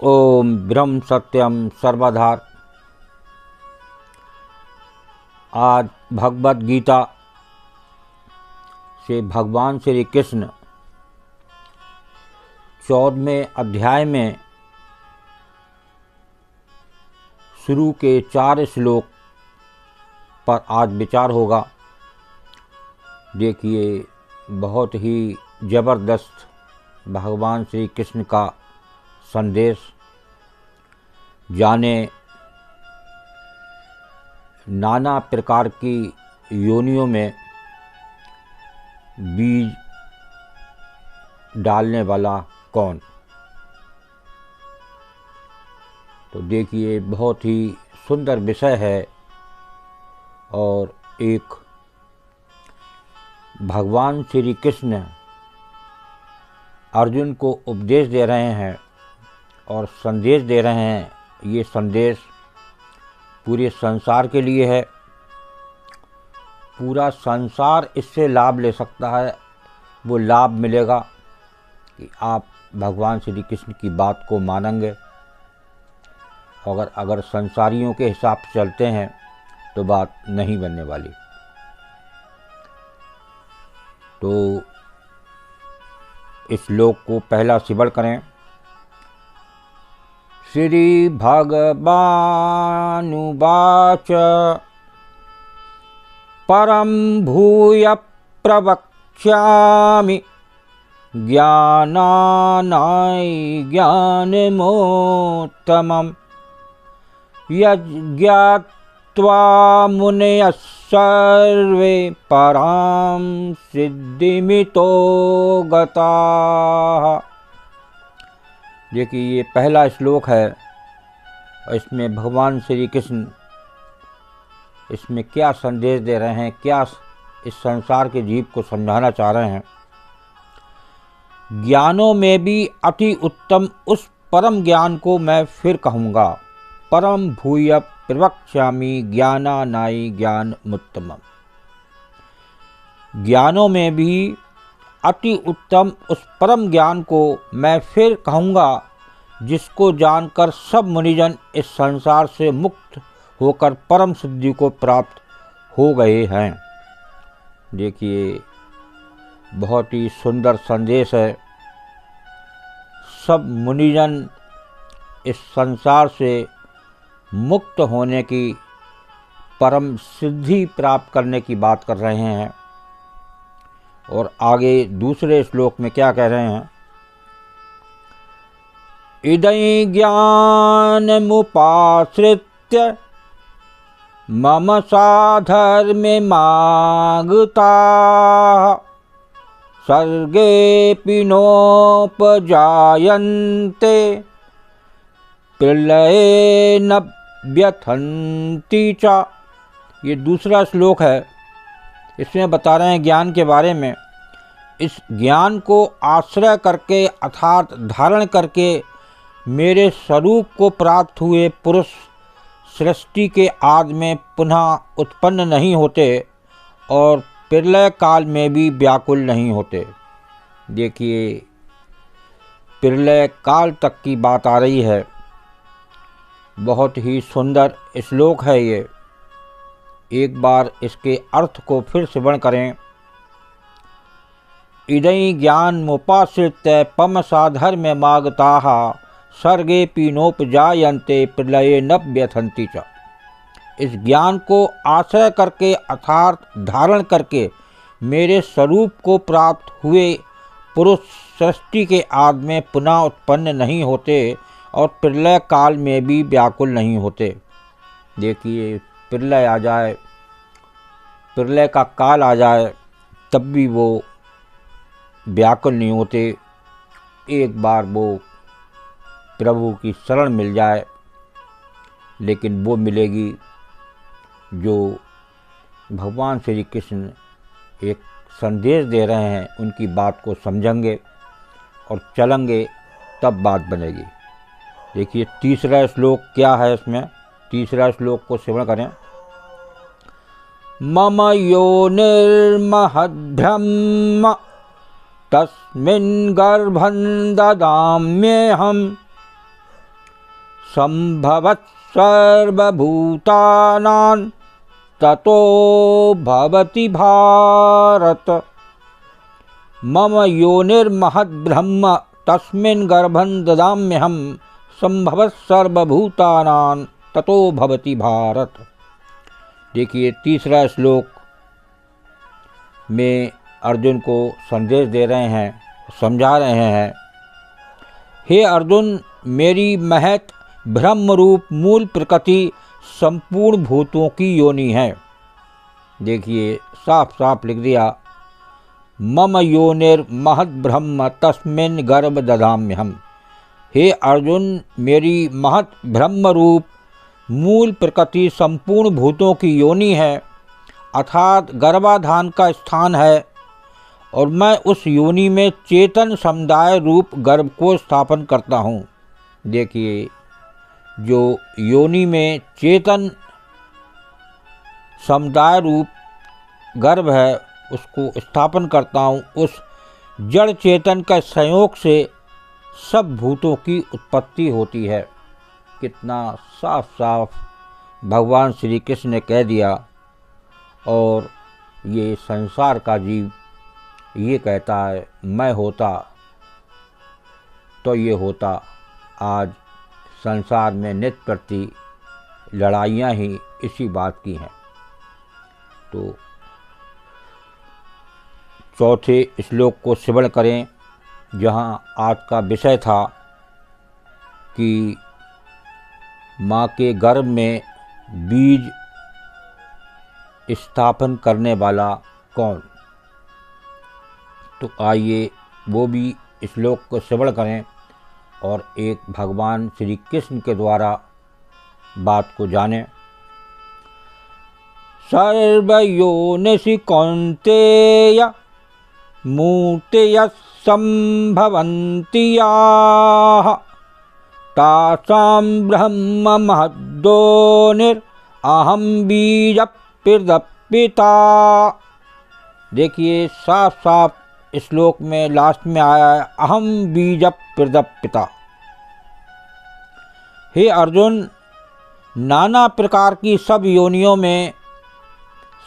ओम ब्रह्म सत्यम सर्वधार। आज भगवद गीता से भगवान श्री कृष्ण 14वें अध्याय में शुरू के 4 श्लोक पर आज विचार होगा। देखिए, बहुत ही ज़बरदस्त भगवान श्री कृष्ण का संदेश। जाने नाना प्रकार की योनियों में बीज डालने वाला कौन। तो देखिए, बहुत ही सुंदर विषय है और एक भगवान श्री कृष्ण अर्जुन को उपदेश दे रहे हैं और संदेश दे रहे हैं। ये संदेश पूरे संसार के लिए है। पूरा संसार इससे लाभ ले सकता है। वो लाभ मिलेगा कि आप भगवान श्री कृष्ण की बात को मानेंगे। अगर संसारियों के हिसाब से चलते हैं तो बात नहीं बनने वाली। तो इस श्लोक को पहला सिमरण करें। श्री भगवानुवाच परम भूय प्रवक्ष्यामि ज्ञानानाय ज्ञानमोत्तमम् यज्ञात्वा मुनयः सर्वे परां सिद्धिमितो गताः। देखिए, ये पहला श्लोक है और इसमें भगवान श्री कृष्ण इसमें क्या संदेश दे रहे हैं, क्या इस संसार के जीव को समझाना चाह रहे हैं। ज्ञानों में भी अति उत्तम उस परम ज्ञान को मैं फिर कहूँगा। परम भूय प्रवक्ष्यामि ज्ञानानाय ज्ञानमुत्तमम्। ज्ञानों में भी अति उत्तम उस परम ज्ञान को मैं फिर कहूँगा, जिसको जानकर सब मुनिजन इस संसार से मुक्त होकर परम सिद्धि को प्राप्त हो गए हैं। देखिए, बहुत ही सुंदर संदेश है। सब मुनिजन इस संसार से मुक्त होने की, परम सिद्धि प्राप्त करने की बात कर रहे हैं। और आगे दूसरे श्लोक में क्या कह रहे हैं। इदं ज्ञानमुपाश्रित्य मम साधर्मे मागताः सर्गेऽपि नोपजायन्ते प्रलये न व्यथन्ति च। ये दूसरा श्लोक है। इसमें बता रहे हैं ज्ञान के बारे में। इस ज्ञान को आश्रय करके अर्थात धारण करके मेरे स्वरूप को प्राप्त हुए पुरुष सृष्टि के आदि में पुनः उत्पन्न नहीं होते और प्रलय काल में भी व्याकुल नहीं होते। देखिए, प्रलय काल तक की बात आ रही है। बहुत ही सुंदर श्लोक है ये। एक बार इसके अर्थ को फिर श्रवण करें। इदं ज्ञानमुपाश्रित्य पम साधर्म्य मागताः सर्गेऽपि नोपजायन्ते प्रलये न व्यथन्ति च। इस ज्ञान को आश्रय करके अर्थात धारण करके मेरे स्वरूप को प्राप्त हुए पुरुष सृष्टि के आदि में पुनः उत्पन्न नहीं होते और प्रलय काल में भी व्याकुल नहीं होते। देखिए, प्रलय आ जाए, प्रलय का काल आ जाए, तब भी वो व्याकुल नहीं होते। एक बार वो प्रभु की शरण मिल जाए, लेकिन वो मिलेगी जो भगवान श्री कृष्ण एक संदेश दे रहे हैं। उनकी बात को समझेंगे और चलेंगे, तब बात बनेगी। देखिए, तीसरा श्लोक क्या है। इसमें तीसरा श्लोक को श्रवण करें। मम योनिर्महद्ब्रह्म तस्मिन् गर्भं ददाम्यहम् संभवत् सर्वभूतानां ततो भवति भारत। मम योनिर्महद्ब्रह्म तस्मिन् गर्भं ददाम्यहं संभवत् सर्वभूतानां ततो भवति भारत। देखिए, तीसरा श्लोक में अर्जुन को संदेश दे रहे हैं, समझा रहे हैं, हे अर्जुन, मेरी महत ब्रह्म रूप मूल प्रकृति संपूर्ण भूतों की योनि है। देखिए, साफ साफ लिख दिया, मम योनिर्महद् ब्रह्म तस्मिन् गर्भ दधाम्यहम्। हे अर्जुन, मेरी महत ब्रह्म रूप मूल प्रकृति संपूर्ण भूतों की योनि है, अर्थात गर्भाधान का स्थान है, और मैं उस योनि में चेतन समुदाय रूप गर्भ को स्थापन करता हूँ। देखिए, जो योनि में चेतन समुदाय रूप गर्भ है उसको स्थापन करता हूँ। उस जड़ चेतन का संयोग से सब भूतों की उत्पत्ति होती है। कितना साफ साफ भगवान श्री कृष्ण ने कह दिया। और ये संसार का जीव ये कहता है, मैं होता तो ये होता। आज संसार में नित्य प्रति लड़ाइयाँ ही इसी बात की हैं। तो चौथे श्लोक को श्रवण करें, जहाँ आज का विषय था कि माँ के गर्भ में बीज स्थापन करने वाला कौन। तो आइए वो भी श्लोक को श्रवण करें और एक भगवान श्री कृष्ण के द्वारा बात को जानें। सर्वयोनिषि कौन्तेय मूर्तयः सम्भवन्ति याः तासां ब्रह्म महद्योनिरहं बीजप्रदपिता। देखिए, साफ साफ श्लोक में लास्ट में आया है, अहम बीज प्रदपिता। हे अर्जुन, नाना प्रकार की सब योनियों में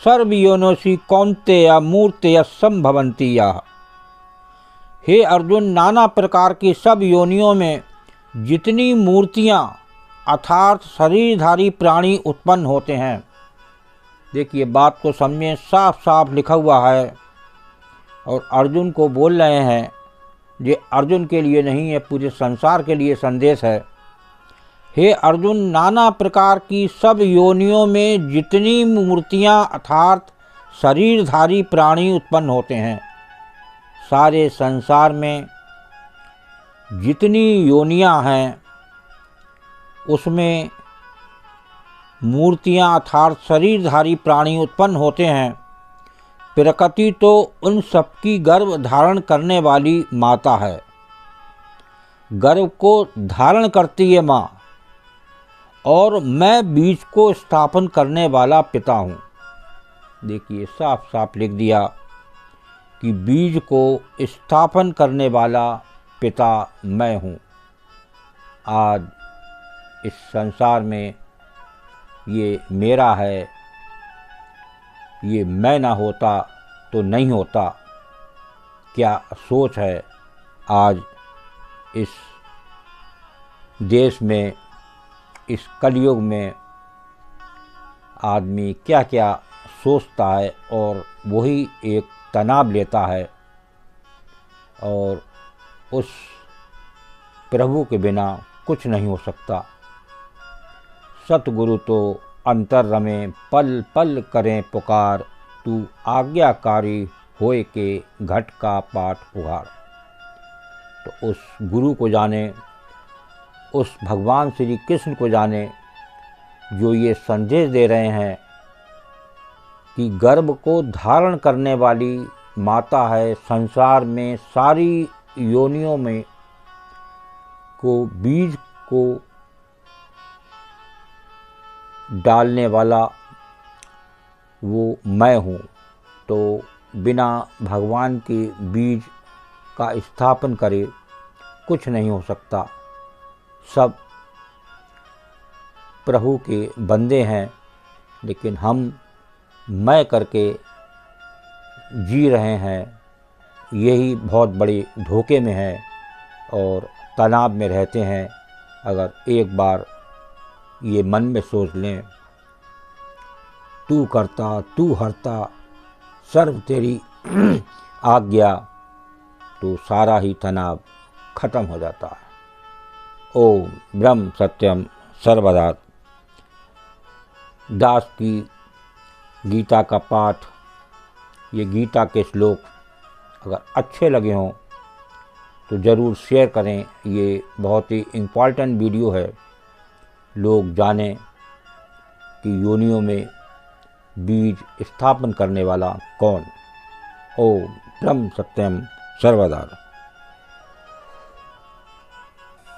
सर्व योनिषि कौन्तेय मूर्तयः सम्भवन्ति याः। हे अर्जुन, नाना प्रकार की सब योनियों में जितनी मूर्तियाँ अर्थात शरीरधारी प्राणी उत्पन्न होते हैं। देखिए, बात को समझें, साफ साफ लिखा हुआ है और अर्जुन को बोल रहे हैं। ये अर्जुन के लिए नहीं है, पूरे संसार के लिए संदेश है। हे अर्जुन, नाना प्रकार की सब योनियों में जितनी मूर्तियाँ अर्थात शरीरधारी प्राणी उत्पन्न होते हैं, सारे संसार में जितनी योनियाँ हैं उसमें मूर्तियाँ अर्थात शरीरधारी प्राणी उत्पन्न होते हैं। प्रकृति तो उन सबकी गर्भ धारण करने वाली माता है, गर्भ को धारण करती है माँ, और मैं बीज को स्थापन करने वाला पिता हूँ। देखिए, साफ साफ लिख दिया कि बीज को स्थापन करने वाला पिता मैं हूँ। आज इस संसार में ये मेरा है, ये मैं ना होता तो नहीं होता। क्या सोच है आज इस देश में, इस कलयुग में आदमी क्या क्या सोचता है और वही एक तनाव लेता है, और उस प्रभु के बिना कुछ नहीं हो सकता। सतगुरु तो अंतर रमें पल पल करें पुकार, तू आज्ञाकारी होए के घट का पाठ उघाड़। तो उस गुरु को जाने, उस भगवान श्री कृष्ण को जाने, जो ये संदेश दे रहे हैं कि गर्भ को धारण करने वाली माता है, संसार में सारी योनियों में को बीज को डालने वाला वो मैं हूँ। तो बिना भगवान के बीज का स्थापन करे कुछ नहीं हो सकता। सब प्रभु के बंदे हैं, लेकिन हम मैं करके जी रहे हैं, यही बहुत बड़े धोखे में है और तनाव में रहते हैं। अगर एक बार ये मन में सोच लें, तू करता तू हरता सर्व तेरी आज्ञा, तो सारा ही तनाव खत्म हो जाता है। ओम ब्रह्म सत्यम सर्वदा। दास की गीता का पाठ, ये गीता के श्लोक अगर अच्छे लगे हों तो ज़रूर शेयर करें। ये बहुत ही इम्पॉर्टेंट वीडियो है, लोग जानें कि योनियों में बीज स्थापन करने वाला कौन। ओम ब्रह्म सत्यम सर्वदा।